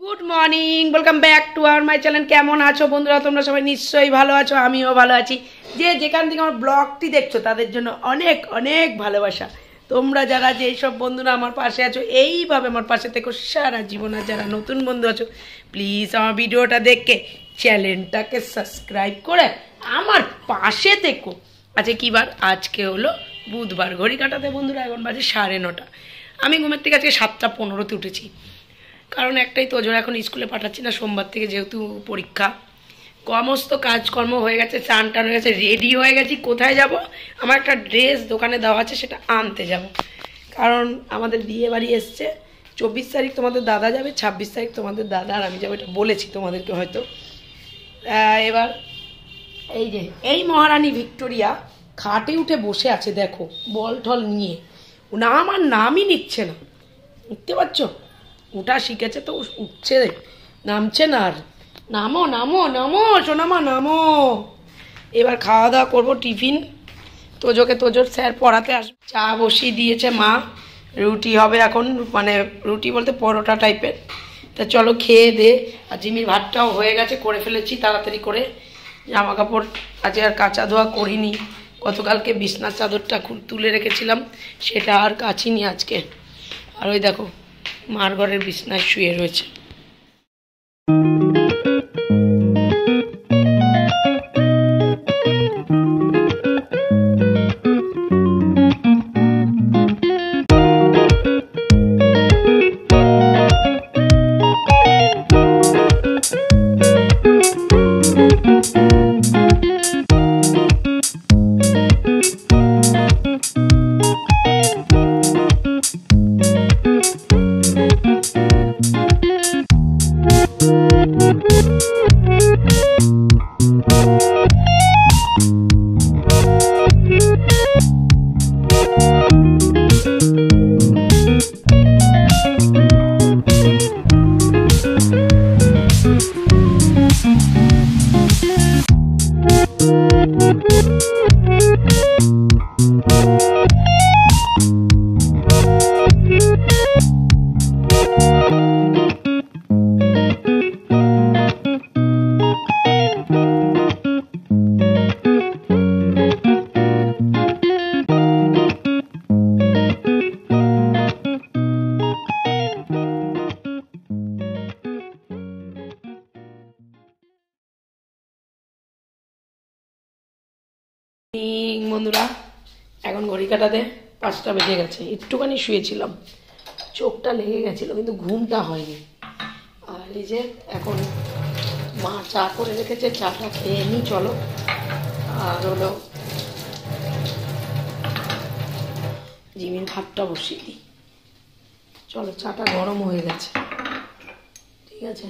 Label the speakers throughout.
Speaker 1: Good morning, welcome back to our my channel. কেমন আছো বন্ধুরা? তোমরা সবাই নিশ্চয়ই ভালো আছো, আমিও ভালো আছি। যে যেখান থেকে আমার ব্লগটি দেখছো তাদের জন্য অনেক অনেক ভালোবাসা। তোমরা যারা যেসব বন্ধুরা আমার পাশে আছো, এইভাবে আমার পাশে থেকো সারা জীবন। আর যারা নতুন বন্ধু আছো, প্লিজ আমার ভিডিওটা দেখে চ্যানেলটাকে সাবস্ক্রাইব করে আমার পাশে থেকো। আজকে কী বার? আজকে হলো বুধবার। ঘড়ি কাটাতে বন্ধুরা এখন বাজে 9:30। আমি ঘুমের থেকে আজকে 7:15-তে উঠেছি, কারণ একটাই তোজোর এখন স্কুলে পাঠাচ্ছি না, সোমবার থেকে যেহেতু পরীক্ষা। সমস্ত কাজকর্ম হয়ে গেছে, চান টান হয়ে গেছে, রেডি হয়ে গেছি। কোথায় যাব? আমার একটা ড্রেস দোকানে দেওয়া আছে, সেটা আনতে যাব। কারণ আমাদের বিয়ে বাড়ি এসছে। 24 তারিখ তোমাদের দাদা যাবে, 26 তারিখ তোমাদের দাদা আর আমি যাবো, এটা বলেছি তোমাদেরকে হয়তো। এবার এই মহারানী ভিক্টোরিয়া খাটে উঠে বসে আছে, দেখো বল ঠল নিয়ে। না, আমার নামই নিচ্ছে না, বুঝতে পারছো? ওটা শিখেছে তো উঠছে, নামছে না। আর নামো নামো নামো সোনামা নামো। এবার খাওয়া দাওয়া করবো, টিফিন। তোজোর স্যার পড়াতে আসবে। চা বসিয়ে দিয়েছে মা, রুটি হবে এখন, মানে রুটি বলতে পরোটা টাইপের। তা চলো খেয়ে দে। আর জিমির ভাতটাও হয়ে গেছে, করে ফেলেছি তাড়াতাড়ি করে। জামা কাপড় আজকে আর কাচা ধোয়া করিনি। গতকালকে বিছনার চাদরটা তুলে রেখেছিলাম, সেটা আর কাচিনি আজকে। আর ওই দেখো মার ঘরের বিছনায় শুয়ে রয়েছে। বন্ধুরা এখন ঘড়ি কাটাতে 5টা বেজে গেছে। একটুখানি শুয়েছিলাম, চোখটা লেগে গেছিলো, কিন্তু ঘুমটা হয়নি। আর এই যে এখন মা চা করে রেখেছে, চাটা খেয়ে নিই চলো। আর হলো জিমির ভাতটা বসিয়ে দিই চলো। চাটা গরম হয়ে গেছে, ঠিক আছে।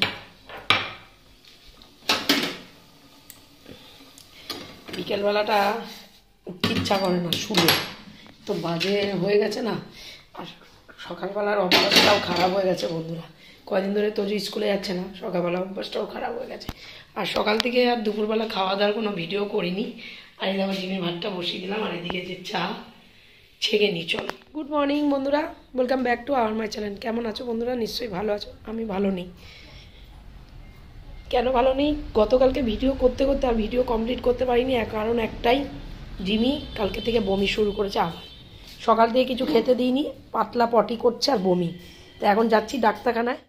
Speaker 1: বিকেলবেলাটা উঠতে ইচ্ছা করে না, শুলে তো বাজে হয়ে গেছে না। আর সকালবেলার অভ্যাসটাও খারাপ হয়ে গেছে বন্ধুরা। কদিন ধরে তো যে স্কুলে যাচ্ছে না, সকালবেলা অভ্যাসটাও খারাপ হয়ে গেছে। আর সকাল থেকে আর দুপুরবেলা খাওয়া দাওয়ার কোনো ভিডিও করিনি। আর এই আমার জিমের ভাতটা বসিয়ে দিলাম, আর এদিকে যে চা ছেঁকে নিই চলো। গুড মর্নিং বন্ধুরা, welcome back to our my channel. কেমন আছো বন্ধুরা? নিশ্চয়ই ভালো আছো, আমি ভালো নেই। কেন ভালো নেই? গতকালকে ভিডিও করতে করতে আর ভিডিও কমপ্লিট করতে পারিনি, কারণ একটাই, জিমি কালকে থেকে বমি শুরু করেছে আবার। সকাল থেকে কিছু খেতে দিইনি, পাতলা পটি করছে আর বমি। তো এখন যাচ্ছি ডাক্তারখানায়,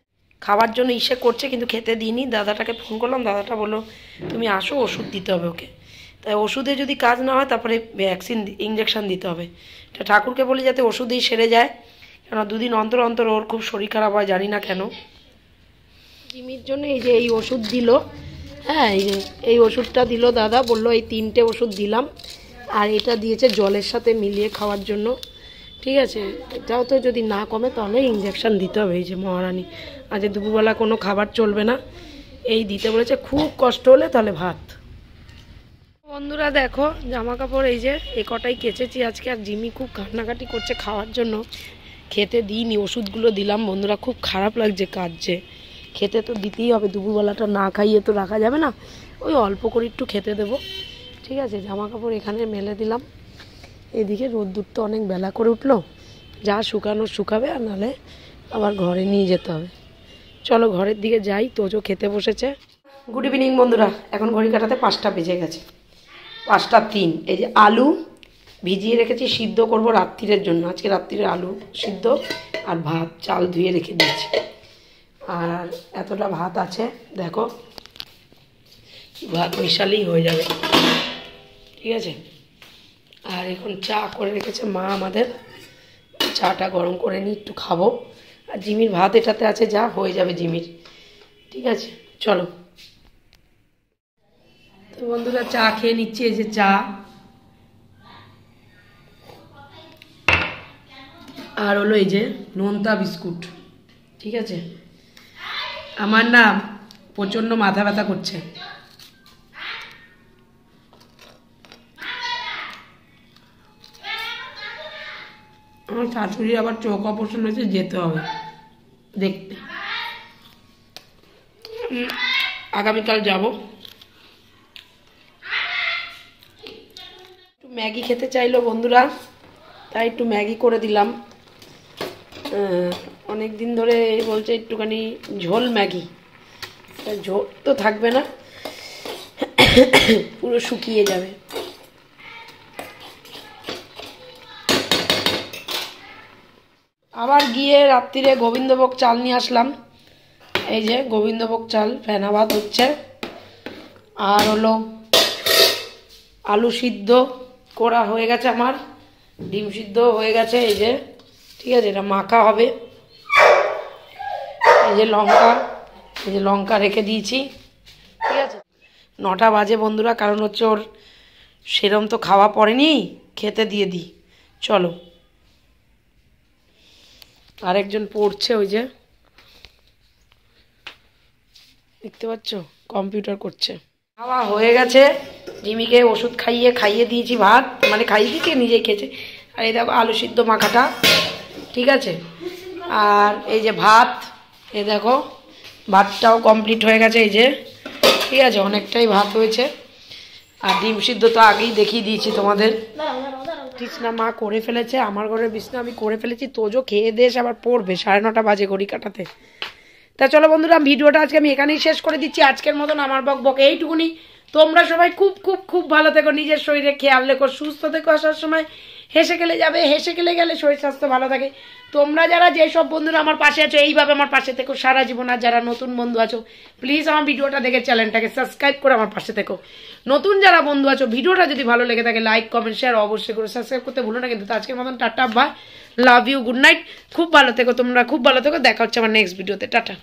Speaker 1: খাওয়ার জন্য করছে, কিন্তু খেতে দিইনি। দাদাটাকে ফোন করলাম, দাদাটা বললো তুমি আসো, ওষুধ দিতে হবে ওকে। তাই ওষুধে যদি কাজ না হয় তারপরে ইঞ্জেকশান দিতে হবে। তা ঠাকুরকে বলি যাতে ওষুধেই সেরে যায়, কেন 2 দিন অন্তর অন্তর ওর খুব শরীর খারাপ হয়, জানি না কেন। জিমির জন্য এই ওষুধ দিল, হ্যাঁ এই ওষুধটা দিল দাদা, বললো এই 3টে ওষুধ দিলাম। আর এটা দিয়েছে জলের সাথে মিলিয়ে খাওয়ার জন্য, ঠিক আছে। এটাও তো যদি না কমে তাহলে ইঞ্জেকশান দিতে হবে। এই যে মহারানী আজ দুপুরবেলা কোনো খাবার চলবে না, এই দিতে বলেছে। খুব কষ্ট হলে তাহলে ভাত। বন্ধুরা দেখো জামা কাপড় এই যে কটাই কেচেছি আজকে। আর জিমি খুব কান্নাকাটি করছে খাওয়ার জন্য, খেতে দিইনি, ওষুধগুলো দিলাম। বন্ধুরা খুব খারাপ লাগছে কাজ, যে খেতে তো দিতেই হবে, দুপুরবেলাটা না খাইয়ে তো রাখা যাবে না। ওই অল্প করে একটু খেতে দেবো, ঠিক আছে। জামা কাপড় এখানে মেলে দিলাম। এদিকে রোদ্দুর তো অনেক বেলা করে উঠলো, যা শুকানো শুকাবে, আর নাহলে আবার ঘরে নিয়ে যেতে হবে। চলো ঘরের দিকে যাই, তোজো খেতে বসেছে। গুড ইভিনিং বন্ধুরা, এখন ঘড়ি কাটাতে 5টা বেজে গেছে, 5টা 3। এই যে আলু ভিজিয়ে রেখেছি, সিদ্ধ করব রাত্রিরের জন্য। আজকে রাত্রিরে আলু সিদ্ধ আর ভাত, চাল ধুয়ে রেখে দিয়েছি। আর এতটা ভাত আছে, দেখো ভাত মিশালেই হয়ে যাবে, ঠিক আছে। আর এখন চা করে রেখেছে মা আমাদের, চাটা গরম করে নিই, একটু খাবো। আর জিমির ভাত এটাতে আছে, যা হয়ে যাবে জিমির, ঠিক আছে। চলো তো বন্ধুরা, চা খেয়ে নিচ্ছি। এই যে চা আর হলো এই যে নোনতা বিস্কুট, ঠিক আছে। আমার না প্রচণ্ড মাথা ব্যথা করছে। আমার শাশুড়ি আবার চোখ অপারেশন হয়েছে, যেতে হবে দেখতে, আগামীকাল যাব। একটু ম্যাগি খেতে চাইলো বন্ধুরা, তাই একটু ম্যাগি করে দিলাম। অনেক দিন ধরে বলছে একটুখানি ঝোল ম্যাগি, ঝোল তো থাকবে না, পুরো শুকিয়ে যাবে। আবার গিয়ে রাত্রিরে গোবিন্দভোগ চাল নিয়ে আসলাম। এই যে গোবিন্দভোগ চাল, ফেনা ভাত হচ্ছে। আর হলো আলু সিদ্ধ করা হয়ে গেছে আমার, ডিম সিদ্ধ হয়ে গেছে। এই যে, ঠিক আছে, এটা মাখা হবে। এই যে লঙ্কা, এই যে লঙ্কা রেখে দিয়েছি, ঠিক আছে। 9টা বাজে বন্ধুরা, কারণ হচ্ছে ওর সেরম তো খাওয়া পড়েনি, খেতে দিয়ে দিই। চলো, আরেকজন পড়ছে, ওই যে দেখতে পাচ্ছ, কম্পিউটার করছে। খাওয়া হয়ে গেছে, জিমিকে ওষুধ খাইয়ে দিয়েছি, ভাত মানে খাইয়ে দিয়েছি, নিজেই খেয়েছে। আর এই দেখো আলু সিদ্ধ মাখাটা, ঠিক আছে। আর এই যে ভাত, এই দেখো ভাতটাও কমপ্লিট হয়ে গেছে, এই যে, ঠিক আছে, অনেকটাই ভাত হয়েছে। আর ডিম সিদ্ধ তো আগেই দেখিয়ে দিয়েছি তোমাদের। বিছনা মা করে ফেলেছে, আমার ঘরের বিছনা আমি করে ফেলেছি। তোজো খেয়ে দিয়ে আবার পড়বে, 9:30 বাজে ঘড়ি কাটাতে। তা চলো বন্ধুরা, ভিডিওটা আজকে আমি এখানেই শেষ করে দিচ্ছি। আজকের মতন আমার বক এইটুকুনি। তোমরা সবাই খুব খুব খুব ভালো থেকো, নিজের শরীরে খেয়াল রেখো, সুস্থ থেকো। আসার সময় হেসে খেলে যাবে, হেসে খেলে গেলে শরীর স্বাস্থ্য ভালো থাকে। তোমরা যারা যেসব বন্ধুরা আমার পাশে আছো, এইভাবে আমার পাশে থেকো সারা জীবন। আর যারা নতুন বন্ধু আছো, প্লিজ আমার ভিডিওটা দেখে চ্যানেলটাকে সাবস্ক্রাইব করে আমার পাশে থেকো। নতুন যারা বন্ধু আছো, ভিডিওটা যদি ভালো লেগে থাকে লাইক কমেন্ট শেয়ার অবশ্যই করে সাবস্ক্রাইব করতে ভুলো না কিন্তু। আজকের মতন tata, bye, love you, good night. খুব ভালো থেকো তোমরা, খুব ভালো থেকো। দেখা হচ্ছে আমার নেক্সট ভিডিওতে, টাটা।